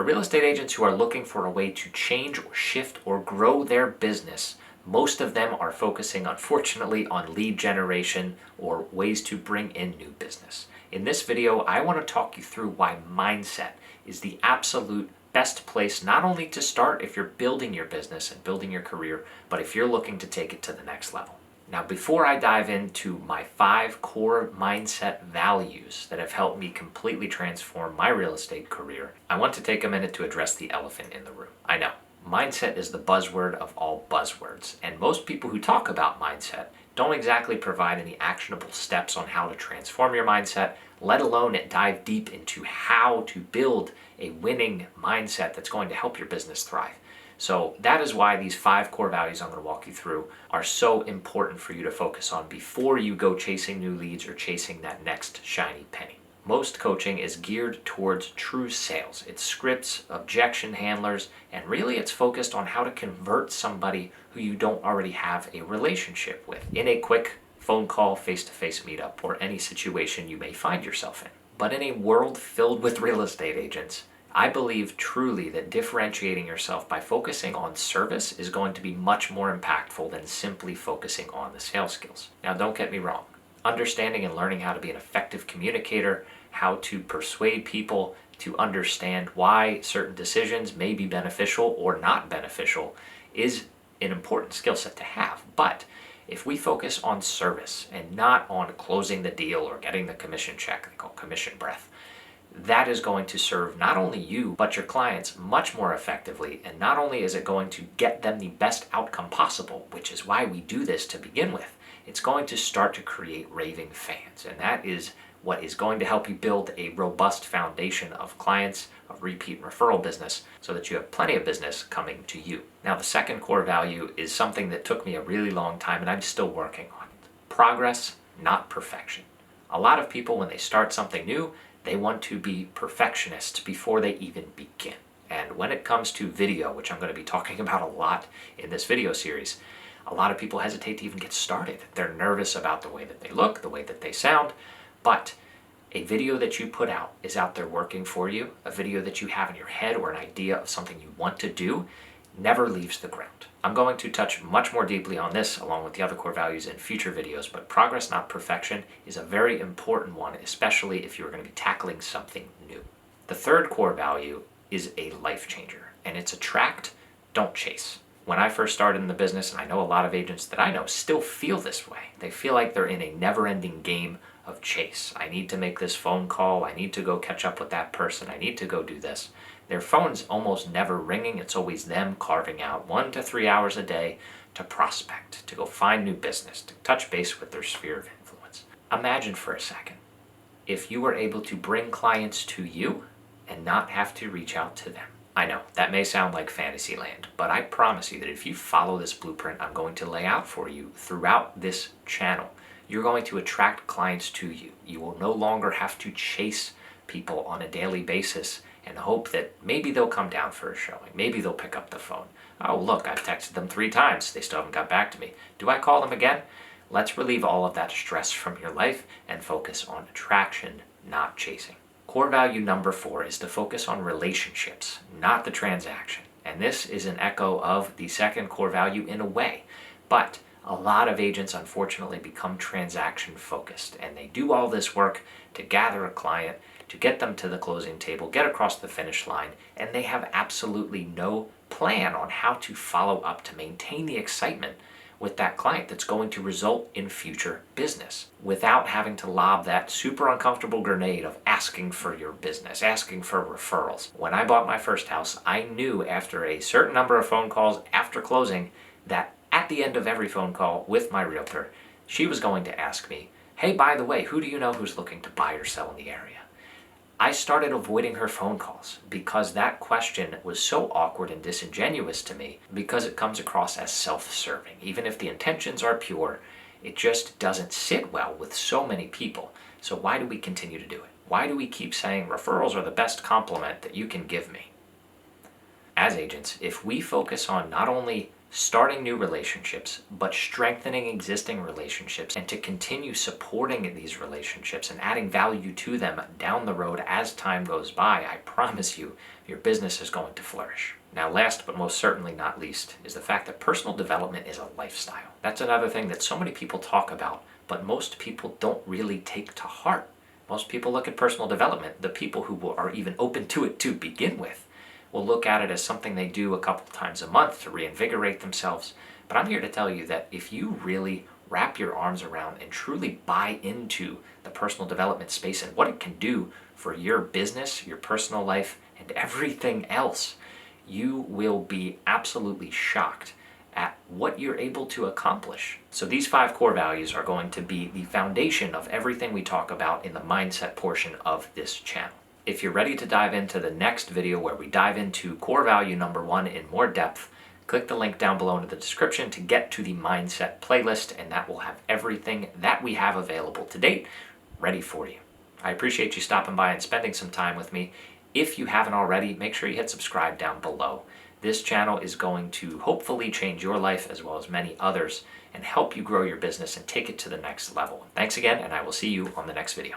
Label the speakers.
Speaker 1: For real estate agents who are looking for a way to change or shift or grow their business, most of them are focusing, unfortunately, on lead generation or ways to bring in new business. In this video, I want to talk you through why mindset is the absolute best place not only to start if you're building your business and building your career, but if you're looking to take it to the next level. Now, before I dive into my 5 core mindset values that have helped me completely transform my real estate career, I want to take a minute to address the elephant in the room. I know, mindset is the buzzword of all buzzwords, and most people who talk about mindset don't exactly provide any actionable steps on how to transform your mindset, let alone dive deep into how to build a winning mindset that's going to help your business thrive. So that is why these 5 core values I'm going to walk you through are so important for you to focus on before you go chasing new leads or chasing that next shiny penny. Most coaching is geared towards true sales. It's scripts, objection handlers, and really it's focused on how to convert somebody who you don't already have a relationship with in a quick phone call, face-to-face meetup, or any situation you may find yourself in. But in a world filled with real estate agents, I believe truly that differentiating yourself by focusing on service is going to be much more impactful than simply focusing on the sales skills. Now, don't get me wrong. Understanding and learning how to be an effective communicator, how to persuade people to understand why certain decisions may be beneficial or not beneficial is an important skill set to have. But if we focus on service and not on closing the deal or getting the commission check, they call commission breath, that is going to serve not only you, but your clients much more effectively. And not only is it going to get them the best outcome possible, which is why we do this to begin with, it's going to start to create raving fans. And that is what is going to help you build a robust foundation of clients, of repeat and referral business, so that you have plenty of business coming to you. Now, the second core value is something that took me a really long time and I'm still working on. Progress, not perfection. A lot of people, when they start something new, they want to be perfectionists before they even begin. And when it comes to video, which I'm going to be talking about a lot in this video series, a lot of people hesitate to even get started. They're nervous about the way that they look, the way that they sound, but a video that you put out is out there working for you. A video that you have in your head or an idea of something you want to do never leaves the ground. I'm going to touch much more deeply on this along with the other core values in future videos, but progress, not perfection, is a very important one, especially if you're going to be tackling something new. The third core value is a life changer, and it's attract, don't chase. When I first started in the business, and I know a lot of agents that I know still feel this way, they feel like they're in a never-ending game of chase. I need to make this phone call, I need to go catch up with that person, I need to go do this. Their phone's almost never ringing. It's always them carving out 1 to 3 hours a day to prospect, to go find new business, to touch base with their sphere of influence. Imagine for a second if you were able to bring clients to you and not have to reach out to them. I know, that may sound like fantasy land, but I promise you that if you follow this blueprint I'm going to lay out for you throughout this channel, you're going to attract clients to you. You will no longer have to chase people on a daily basis and hope that maybe they'll come down for a showing. Maybe they'll pick up the phone. Oh, look, I've texted them 3 times. They still haven't got back to me. Do I call them again? Let's relieve all of that stress from your life and focus on attraction, not chasing. Core value number 4 is to focus on relationships, not the transaction. And this is an echo of the second core value in a way. But a lot of agents unfortunately become transaction focused, and they do all this work to gather a client, to get them to the closing table, get across the finish line, and they have absolutely no plan on how to follow up to maintain the excitement with that client that's going to result in future business without having to lob that super uncomfortable grenade of asking for your business, asking for referrals. When I bought my first house, I knew after a certain number of phone calls after closing that at the end of every phone call with my realtor, she was going to ask me, hey, by the way, who do you know who's looking to buy or sell in the area? I started avoiding her phone calls because that question was so awkward and disingenuous to me because it comes across as self-serving. Even if the intentions are pure, it just doesn't sit well with so many people. So why do we continue to do it? Why do we keep saying referrals are the best compliment that you can give me? As agents, if we focus on not only starting new relationships, but strengthening existing relationships, and to continue supporting these relationships and adding value to them down the road as time goes by, I promise you, your business is going to flourish. Now, last but most certainly not least is the fact that personal development is a lifestyle. That's another thing that so many people talk about, but most people don't really take to heart. Most people look at personal development, the people who are even open to it to begin with, will look at it as something they do a couple times a month to reinvigorate themselves. But I'm here to tell you that if you really wrap your arms around and truly buy into the personal development space and what it can do for your business, your personal life, and everything else, you will be absolutely shocked at what you're able to accomplish. So these 5 core values are going to be the foundation of everything we talk about in the mindset portion of this channel. If you're ready to dive into the next video where we dive into core value number 1 in more depth, click the link down below in the description to get to the mindset playlist, and that will have everything that we have available to date ready for you. I appreciate you stopping by and spending some time with me. If you haven't already, make sure you hit subscribe down below. This channel is going to hopefully change your life as well as many others and help you grow your business and take it to the next level. Thanks again, and I will see you on the next video.